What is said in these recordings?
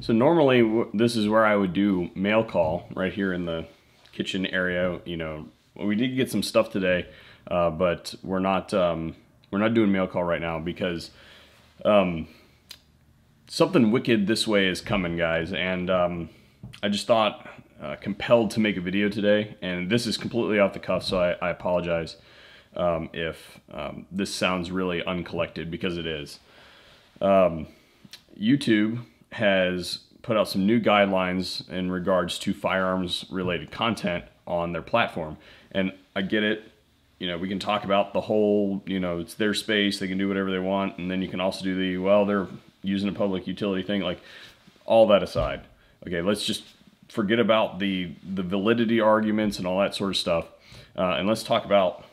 So normally this is where I would do mail call right here in the kitchen area. You know, we did get some stuff today, but we're not doing mail call right now because something wicked this way is coming, guys. And I just thought compelled to make a video today, and this is completely off the cuff, so I apologize if this sounds really uncollected, because it is. YouTube has put out some new guidelines in regards to firearms related content on their platform. And I get it, you know, we can talk about the whole, you know, it's their space, they can do whatever they want. And then you can also do the, well, they're using a public utility thing, like all that aside. Okay, let's just forget about the validity arguments and all that sort of stuff. And let's talk about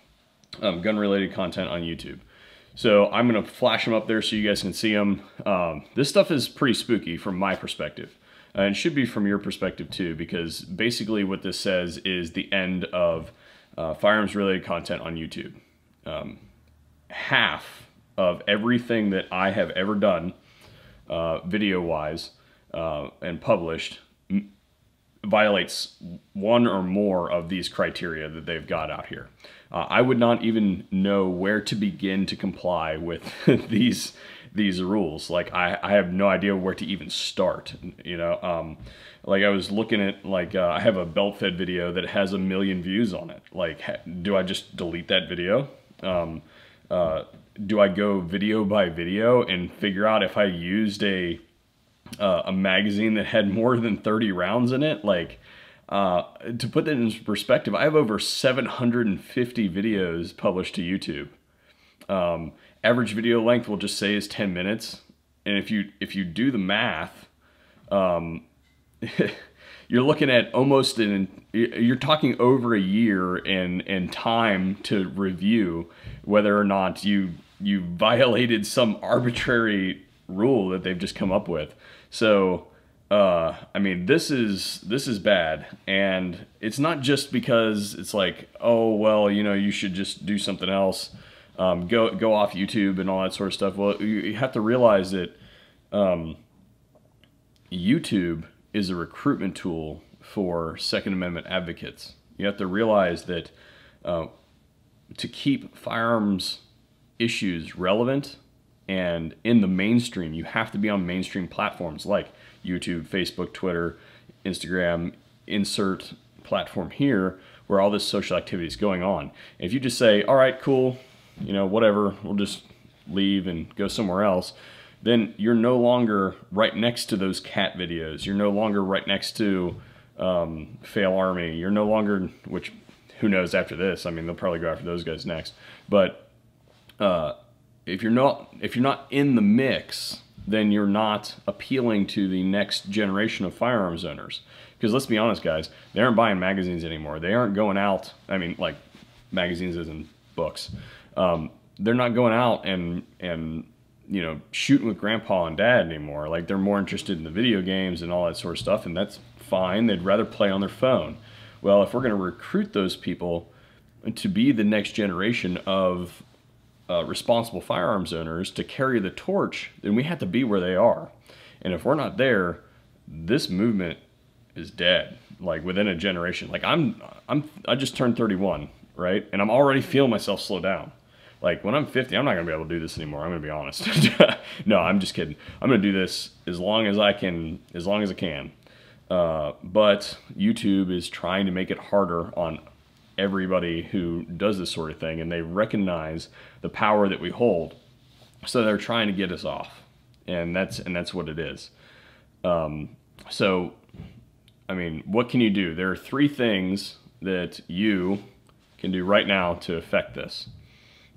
gun related content on YouTube. So I'm going to flash them up there so you guys can see them. This stuff is pretty spooky from my perspective. And it should be from your perspective too, because basically what this says is the end of firearms related content on YouTube. Half of everything that I have ever done video wise and published violates one or more of these criteria that they've got out here. I would not even know where to begin to comply with these rules. Like I have no idea where to even start. You know, like I was looking at, like I have a belt fed video that has 1 million views on it. Like, do I just delete that video? Do I go video by video and figure out if I used a magazine that had more than 30 rounds in it? Like, to put that in perspective, I have over 750 videos published to YouTube. Average video length we'll just say is 10 minutes. And if you do the math, you're looking at almost you're talking over a year in time to review whether or not you violated some arbitrary rule that they've just come up with. So I mean, this is bad, and it's not just because it's like, oh well, you know, you should just do something else, go off YouTube and all that sort of stuff. Well, you have to realize that YouTube is a recruitment tool for Second Amendment advocates. You have to realize that to keep firearms issues relevant and in the mainstream, you have to be on mainstream platforms like YouTube, Facebook, Twitter, Instagram, insert platform here where all this social activity is going on. If you just say, all right, cool, you know, whatever, we'll just leave and go somewhere else, then you're no longer right next to those cat videos. You're no longer right next to Fail Army. You're no longer, which who knows after this, I mean, they'll probably go after those guys next. But if you're not in the mix, then you're not appealing to the next generation of firearms owners. Because let's be honest, guys, they aren't buying magazines anymore. They aren't going out, I mean, like magazines as in books. They're not going out and you know, shooting with grandpa and dad anymore. Like, they're more interested in the video games and all that sort of stuff, and that's fine. They'd rather play on their phone. Well, if we're going to recruit those people to be the next generation of responsible firearms owners to carry the torch, then we have to be where they are. And if we're not there, this movement is dead. Like, within a generation. Like, I just turned 31, right? And I'm already feeling myself slow down. Like, when I'm 50, I'm not gonna be able to do this anymore. I'm gonna be honest. No, I'm just kidding. I'm gonna do this as long as I can, but YouTube is trying to make it harder on everybody who does this sort of thing, and they recognize the power that we hold, so they're trying to get us off, and that's what it is. So I mean, what can you do? There are 3 things that you can do right now to affect this.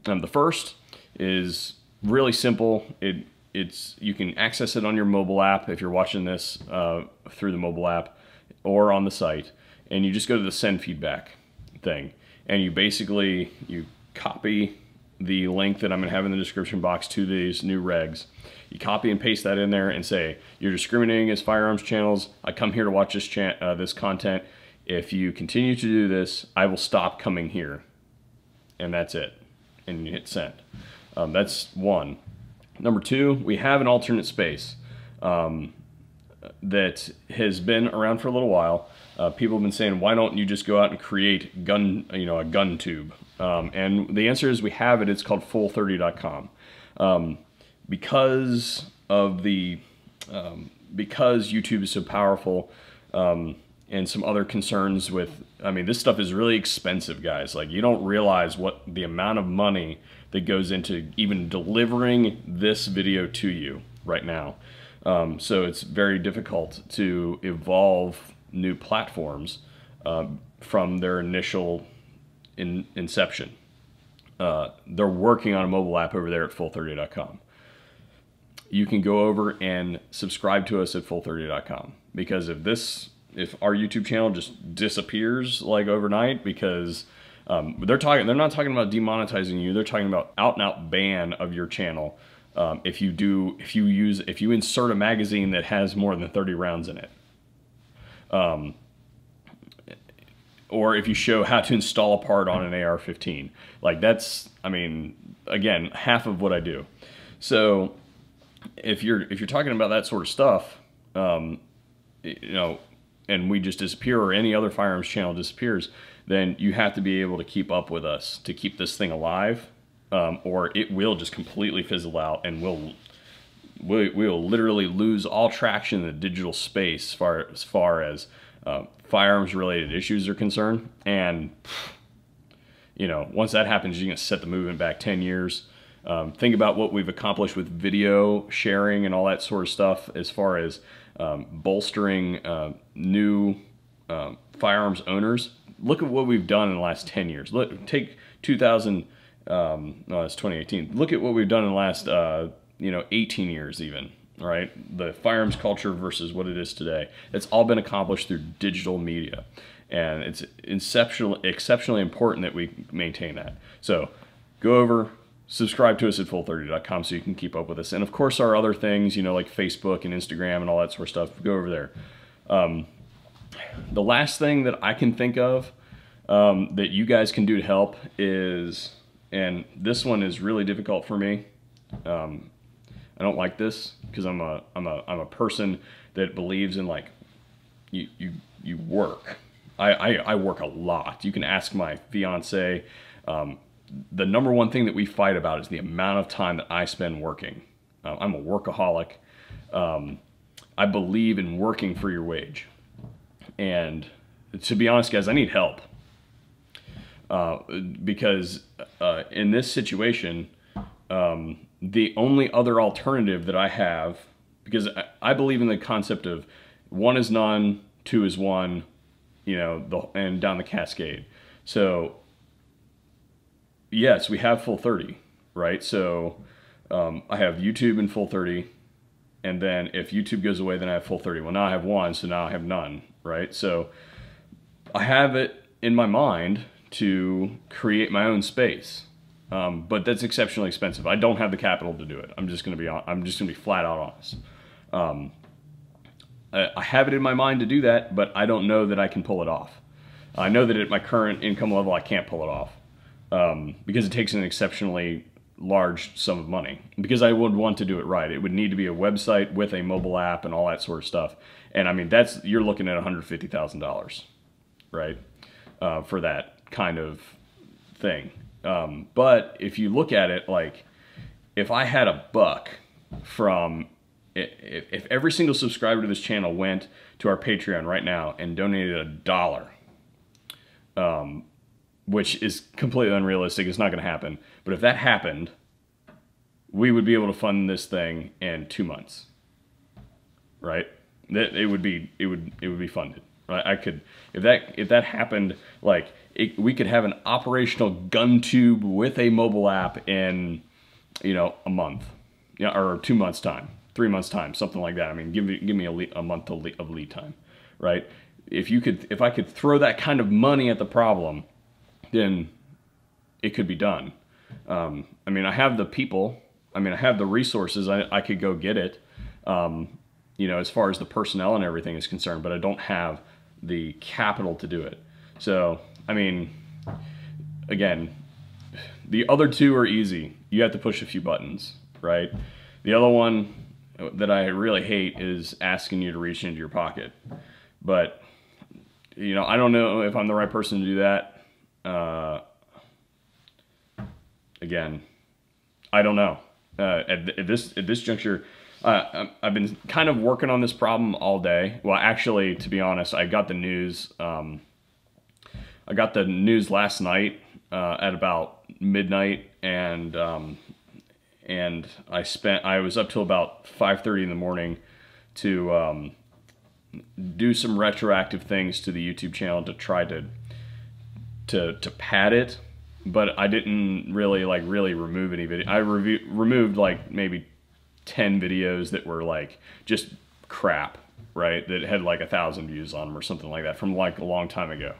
The first is really simple. You can access it on your mobile app if you're watching this through the mobile app or on the site, and you just go to the send feedback thing, and you copy the link that I'm gonna have in the description box to these new regs. You copy and paste that in there and say, you're discriminating against firearms channels. I come here to watch this content. If you continue to do this, I will stop coming here. And that's it. And you hit send. That's one. Number 2, we have an alternate space. that has been around for a little while. People have been saying, why don't you just go out and create a gun tube? And the answer is we have it. It's called full30.com. Because of because YouTube is so powerful, and some other concerns with, I mean, this stuff is really expensive, guys. Like, you don't realize what the amount of money that goes into even delivering this video to you right now. So it's very difficult to evolve new platforms from their initial inception. They're working on a mobile app over there at full30.com. You can go over and subscribe to us at full30.com, because if our YouTube channel just disappears like overnight, because they're not talking about demonetizing you, they're talking about out and out ban of your channel if you insert a magazine that has more than 30 rounds in it. Or if you show how to install a part on an AR-15. Like, that's, I mean, again, half of what I do. So if you're talking about that sort of stuff, you know, and we just disappear, or any other firearms channel disappears, then you have to be able to keep up with us to keep this thing alive, or it will just completely fizzle out, and we'll literally lose all traction in the digital space as far as firearms related issues are concerned. And you know, once that happens, you're gonna set the movement back 10 years. Think about what we've accomplished with video sharing and all that sort of stuff as far as bolstering new firearms owners. Look at what we've done in the last 10 years. Look, take 2000, no, it's 2018. Look at what we've done in the last, 18 years even, right? The firearms culture versus what it is today. It's all been accomplished through digital media. And it's exceptionally important that we maintain that. So go over, subscribe to us at full30.com so you can keep up with us. And of course, our other things, you know, like Facebook and Instagram and all that sort of stuff, go over there. The last thing that I can think of that you guys can do to help is, and this one is really difficult for me. I don't like this because I'm a person that believes in, like, you work. I work a lot. You can ask my fiance. The number one thing that we fight about is the amount of time that I spend working. I'm a workaholic. I believe in working for your wage. And to be honest, guys, I need help. Because in this situation, the only other alternative that I have, because I believe in the concept of one is none, two is one, you know, and down the cascade. So yes, we have Full30, right? So I have YouTube and Full30, and then if YouTube goes away, then I have Full30. Well, now I have one, so now I have none, right? So I have it in my mind to create my own space, but that's exceptionally expensive. I don't have the capital to do it. I'm just gonna be flat out honest. I have it in my mind to do that, but I don't know that I can pull it off. I know that at my current income level, I can't pull it off. Because it takes an exceptionally large sum of money. Because I would want to do it right. It would need to be a website with a mobile app and all that sort of stuff. And I mean, you're looking at $150,000, right? For that kind of thing. But if you look at it, like, if I had a buck from, if every single subscriber to this channel went to our Patreon right now and donated $1, which is completely unrealistic, it's not going to happen. But if that happened, we would be able to fund this thing in 2 months, right? It would be funded, right? I could, if that happened, like, we could have an operational gun tube with a mobile app in, you know, a month, yeah, or 2 months time, 3 months time, something like that. I mean, give me a month of lead time, right? If I could throw that kind of money at the problem, then it could be done. I mean, I have the people. I mean, I have the resources. I could go get it, you know, as far as the personnel and everything is concerned, but I don't have the capital to do it. So, I mean, again, the other two are easy. You have to push a few buttons, right? The other one, that I really hate is asking you to reach into your pocket. But, you know, I don't know if I'm the right person to do that. Again, I don't know. At this juncture, I've been kind of working on this problem all day. Well, actually, to be honest, I got the news. I got the news last night at about midnight, and I was up till about 5:30 in the morning to do some retroactive things to the YouTube channel to try to pad it. But I didn't really remove any video. I removed like maybe 10 videos that were like just crap, right? That had like 1,000 views on them or something like that from like a long time ago.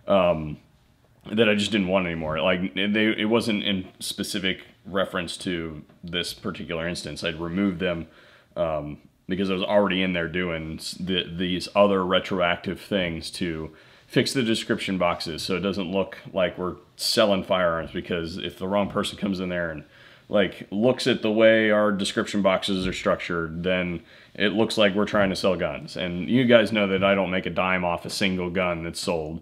That I just didn't want anymore. Like it wasn't in specific reference to this particular instance. I'd removed them because I was already in there doing these other retroactive things to fix the description boxes so it doesn't look like we're selling firearms, because if the wrong person comes in there and like looks at the way our description boxes are structured, then it looks like we're trying to sell guns. And you guys know that I don't make a dime off a single gun that's sold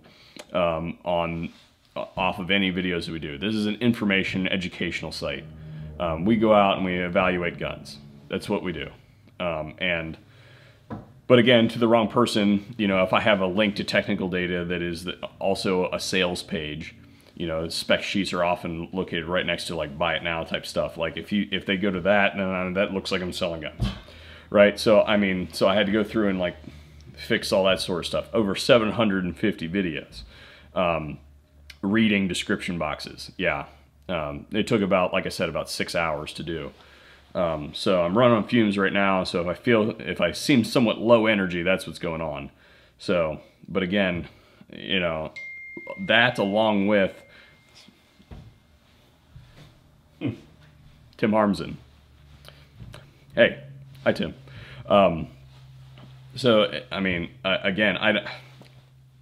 off of any videos that we do. This is an information educational site. We go out and we evaluate guns. That's what we do. But again, to the wrong person, you know, if I have a link to technical data that is also a sales page, you know, spec sheets are often located right next to like buy it now type stuff. Like if they go to that, then that looks like I'm selling guns, right? So I mean, so I had to go through and like fix all that sort of stuff. Over 750 videos, reading description boxes. Yeah, it took about, like I said, about 6 hours to do. So I'm running on fumes right now. So if I seem somewhat low energy, that's what's going on. So, but again, you know, that along with Tim Harmsen. Hey, hi Tim. So I mean, again,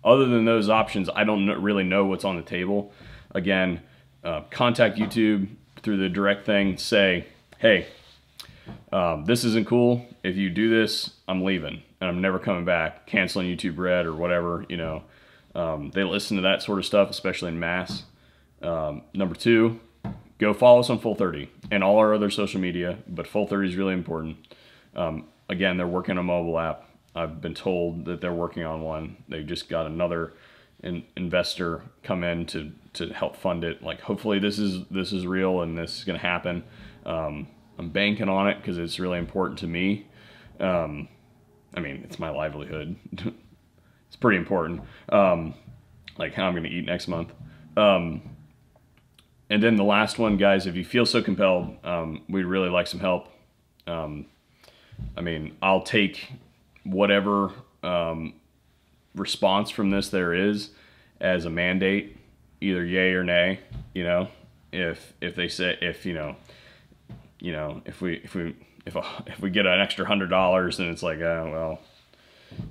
other than those options, I don't really know what's on the table. Again, contact YouTube through the direct thing. Say, hey, this isn't cool. If you do this, I'm leaving and I'm never coming back. Canceling YouTube Red or whatever, you know. They listen to that sort of stuff, especially in mass. Number two, go follow us on Full 30 and all our other social media, but Full 30 is really important. Again, they're working on a mobile app. I've been told that they're working on one. They just got another investor come in to help fund it. Like, hopefully this is real and this is going to happen. I'm banking on it because it's really important to me. I mean, it's my livelihood. It's pretty important. Like how I'm going to eat next month. And then the last one, guys, if you feel so compelled, we'd really like some help. I mean, I'll take whatever response from this there is as a mandate, either yay or nay. You know, if they say, if we get an extra $100, then it's like, well,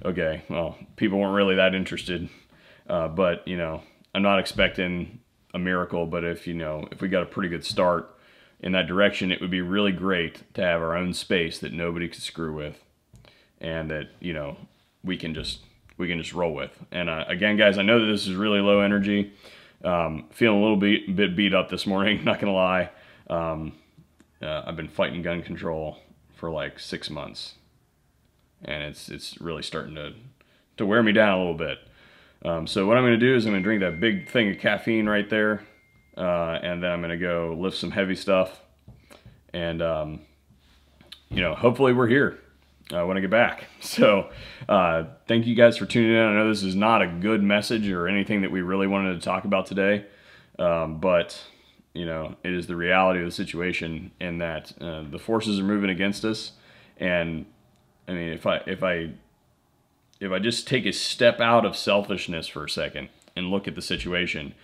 okay, well, people weren't really that interested. But you know, I'm not expecting a miracle, but if we got a pretty good start in that direction, it would be really great to have our own space that nobody could screw with, and that, you know, we can just roll with. And again, guys, I know that this is really low energy. Feeling a little bit beat up this morning, not gonna lie. I've been fighting gun control for like 6 months, and it's really starting to wear me down a little bit. So what I'm going to do is I'm going to drink that big thing of caffeine right there, and then I'm going to go lift some heavy stuff, and you know, hopefully we're here when I get back. So thank you guys for tuning in. I know this is not a good message or anything that we really wanted to talk about today, but you know, it is the reality of the situation, in that the forces are moving against us. And I mean, if I just take a step out of selfishness for a second and look at the situation,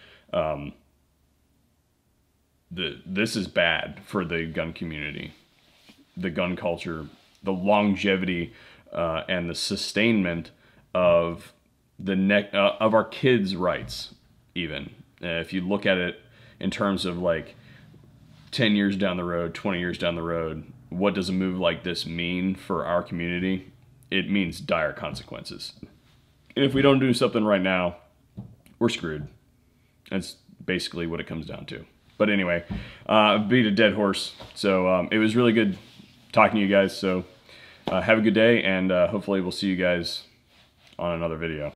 this is bad for the gun community, the gun culture, the longevity and the sustainment of of our kids' rights. Even if you look at it in terms of like 10 years down the road, 20 years down the road, what does a move like this mean for our community? It means dire consequences. And if we don't do something right now, we're screwed. That's basically what it comes down to. But anyway, beat a dead horse. So it was really good talking to you guys. So have a good day, and hopefully we'll see you guys on another video.